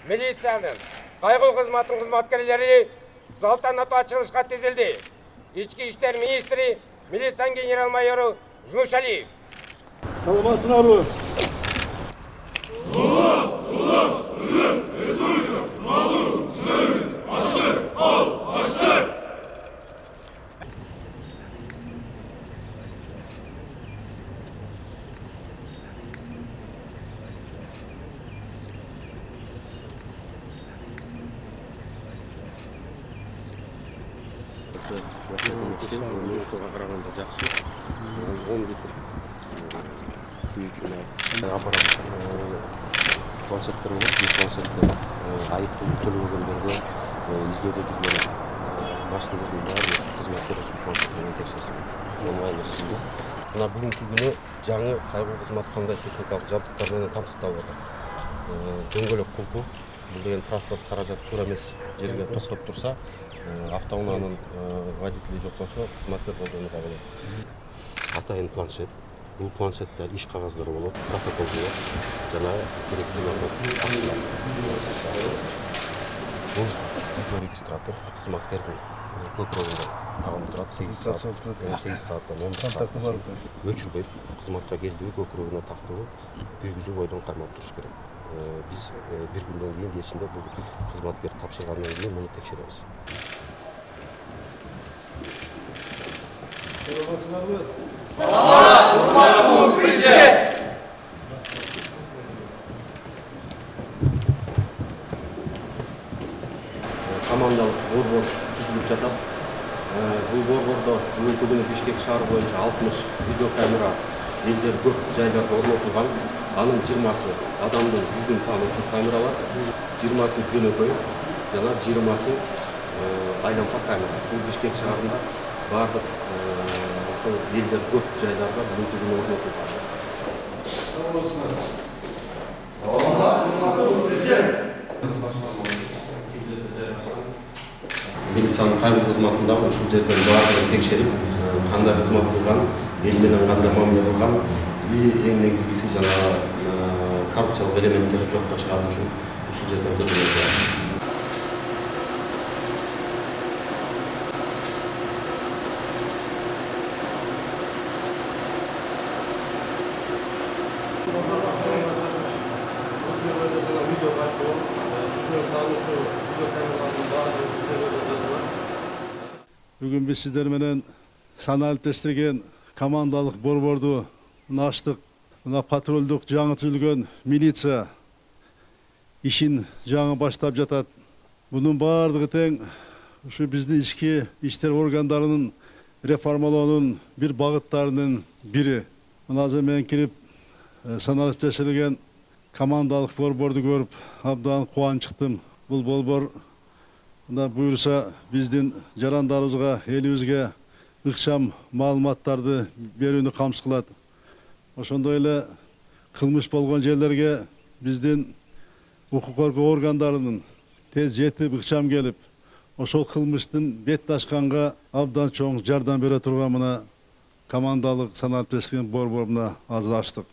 милицияның, кайгыл кызматтын кызматкерлери салтанаттуу ачылышка тизилди. Ички иштер министри, милиция генерал-майору Жунушалиев. Саламатсыңарбы? Қарағанда жақсы. 10 литр аппарат планшеттер болады. Бұл планшеттер айыппұл төлемегендерге іздеуде жүрген машиналардың бәрі қызметкер үшін планшеттермен тексерсін. Онлайн режимде. Мына бүгінгі күні жаңы қайғылы қызмет қандай техникалық жабдықтармен қамтылып отыр. Дөңгелек құлпы, бұл деген транспорт қаражат тура емес жерге тоқтап тұрса, автоунаның водителі жоқ болса, қызметтер қолдануға болады. Атайын планшет. Бұл планшетте иш қағаздары болады, протокол болады. Жана керекті норматив. Бұл видеорегистратор қызметтердің көкірегінде тағым тұрады 8 сағаттан 10 сағаттан өчірбейді. Қызметке келді, көкірегіне тақтығы күйгізу ойдан қармап тұрыш керек. Biz bir günden кейін geçinde bu қызматкер тапшырғаннан кейін мұны тексереміз. Саламат, президент! Командалық борбор түзіліп жатады. Бұл борборда бүгінгі күні Бишкек шаһары бойынша 60 видеокамера елдер көп жайларда орнатылған. Анын 20-сы адамдың жүзін танушы камералар, 20-сы жөнөкөй, жана 20-сы айлампа камера. Бұл Бишкек шаарында бардык ошол элдер көп жайларда бүгүнкү күнү орнотулган. Милициянын кайгы кызматында ушул жерден баардыгын текшерип, кандай кызмат кылган, эл менен кандай мамиле кылган, эң негизгиси жана коррупциялык элементтерди жокко чыгаруу үчүн ушул жерден көзөмөл коебуз. Бүгін біз сіздерменен саналыптештірген командалық борборду аштық. Мына патрульдік жаңы түзілген милиция ишин жаңы баштап жатат. Бұның бардығы тең ушу биздин ички иштер органдарынын реформалоонун бир багыттарынын бири. Мына азыр мен кирип саналыптештирген командалық борборду көрүп абдан кубанычтым. Бул борбор мына буюрса биздин жарандарыбызга, элибизге ыкчам маалыматтарды берүүнү камсыз кылат. Ошондой эле кылмыш болгон жерлерге биздин укук коргоо органдарынын тез жетип ыкчам келип, ошол кылмыштын бет ашканга абдан чоң жардам бере турган мына командалык саналыптештирген борборуна азыр ачтык.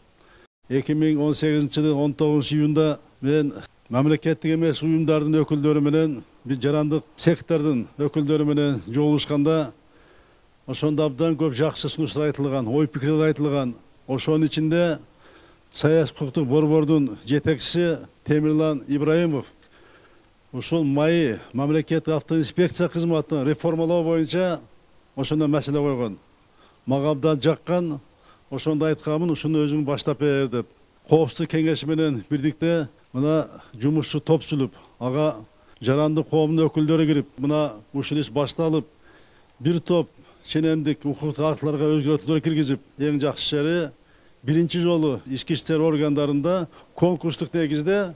2018-жылы 19 июнда мен мамлекеттик эмес уюмдардын өкүлдөрү менен, бир жарандык сектордун өкүлдөрү менен жолугушканда, ошондо абдан көп жакшы сунуштар айтылган, ой пикирлер айтылган. Ошонун ичинде саясий укуктук борбордун жетекчиси Темирлан Ибраимов ушул майы мамлекеттик автоинспекция кызматын реформалоо боюнча ошондой маселе койгон. Мага абдан жаккан, ошондо айтканмын, ушуну өзүң баштап бер деп. Коопсуздук кеңеши менен бирдикте мына жумушчу топ түзүлүп, ага жарандык коомдун өкүлдөрү кирип, мына ушул иш башталып, бир топ ченемдик укуктук актыларга өзгөртүүлөр киргизип, эң жакшы жери биринчи жолу ички иштер органдарында конкурстук негизде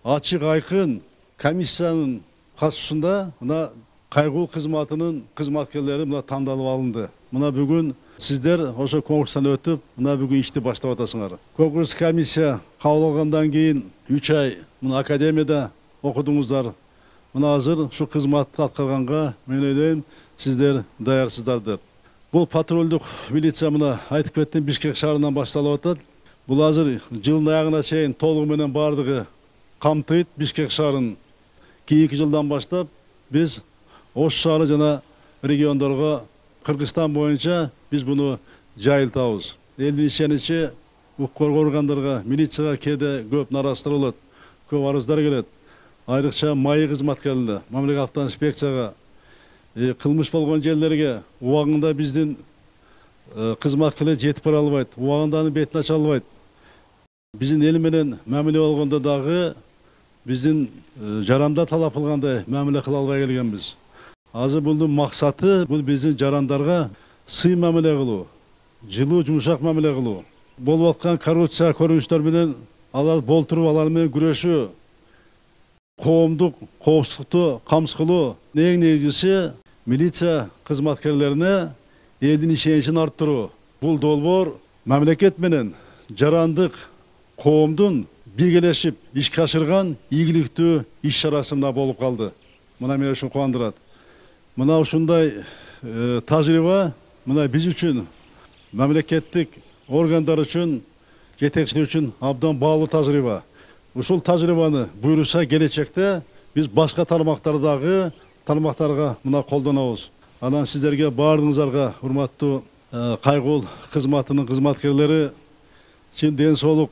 ачык айкын комиссиянын катышуусунда мына кайгылуу кызматынын кызматкерлери мына тандалып алынды. Мына бүгүн сиздер ошо конкурстан өтүп, мына бүгүн ишти баштап атасыңар. Конкурс комиссия кабыл алгандан кийин 3 ай мына академияда окудуңуздар. Мына азыр ушу кызматты аткарганга мен ойлойм, сиздер даярсыздар деп. Бул патрульдук милиция мына айтып кеттим, Бишкек шаарынан башталып атат. Бул азыр жылдын аягына чейин толугу менен бардыгы камтыйт Бишкек шаарын. Кийинки жылдан баштап биз Ош шаары жана региондорго Кыргызстан боюнча биз буну жайылтабыз. Элдин ишеничи укук коргоо органдарга, милицияга кээде көп нараазычылык болот, көп арыздар келет. Айрыкча майы кызматкерлери, мамлекеттик автоинспекцияга, кылмыш болгон жерлерге убагында биздин кызматкерлер жетип бара албайт, убагында аны бетин ача албайт. Биздин эл менен мамиле болгондо дагы биздин жаранда талап кылгандай мамиле кыла албай келгенбиз. Азыр бундун максаты бул биздин жарандарга сый мамиле кылуу, жылуу жумшак мамиле кылуу. Болуп аткан коррупция көрүнүштөр менен алар болтуруп, алар менен күрөшүү, коомдук коопсуздукту камсыз кылуу. Эң негизгиси милиция кызматкерлерине элдин ишеничин арттыруу. Бул долбоор мамлекет менен жарандык коомдун биргелешип ишке ашырган ийгиликтүү иш чарасында болуп калды. Мына мени ушун кубандырат. Мына ушундай тажрыйба мына биз үчүн, мамлекеттик органдар үчүн, жетекчилик үчүн абдан баалуу тажрыйба. Ушул тажрыйбаны буйруса келечекте биз башка тармактарга мына колдонобуз. Анан сиздерге баардыгыңыздарга, урматтуу кайгыл кызматынын кызматкерлери, чын ден соолук,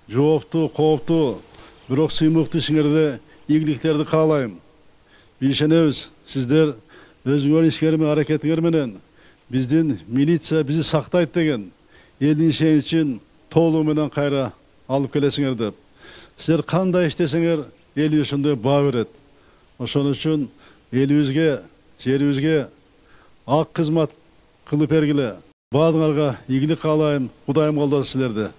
жооптуу, кооптуу, бирок сыймыктуу ишиңерде ийгиликтерди каалайм. Биз ишенебиз, сиздер өзүңөр ишкер менен, аракетиңер менен биздин милиция бизди сактайт деген элдин ишеничин толугу менен кайра алып келесиңер деп. Сиздер кандай иштесеңер, эл ошондой баа берет. Ошон үчүн элибизге, жерибизге ак кызмат кылып бергиле. Баардыгыңарга ийгилик каалайм. Кудайым колдосун силерди.